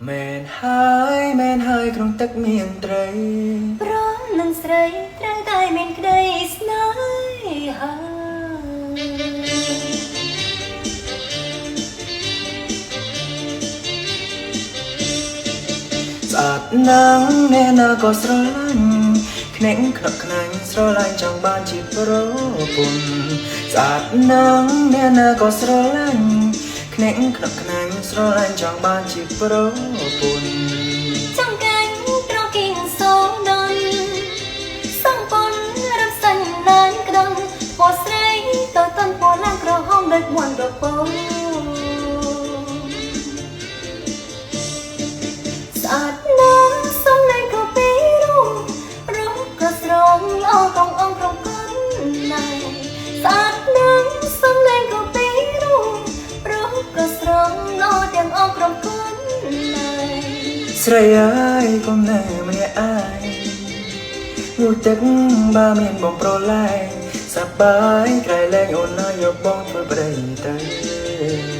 แม่นหายក្នុងទឹកមានត្រីព្រោះនឹងស្រីត្រូវតែមានក្តីស្នេហាស្អាតណាស់អ្នកណាក៏ស្រឡាញ់ខ្នេញខ្នក់ខ្នាញ់ស្រឡាញ់ចង់បានជាប្រពន្ធស្អាតណាស់អ្នកណាក៏ស្រឡាញ់ខ្នេញខ្នក់ខ្នាញ់ស្រឡាញ់ចង់បានជាប្រពន្ធចង់កាញ់ត្រគៀងសូដនសងពនរំសាញ់ណានក្តងពណ៌ស្រីតើតន់ពណ៌ឡើងក្រហមដូចមួនប្រពងស្អាតណាស់សំឡេងក៏ពីររូបក៏ស្រងល្អកងអងក្នុងកូនណៃស្អាតណាស់សំឡេងក៏ពីររូបក៏ស្រងល្អទាំងអងក្នុងកូនណៃស្រីអើយកុំនៅម្នាក់ឯងងូតទឹកបើមានបងប្រឡែងសប្បាយក្រៃលែងអូនណាយកបងធ្វើប្តីទៅ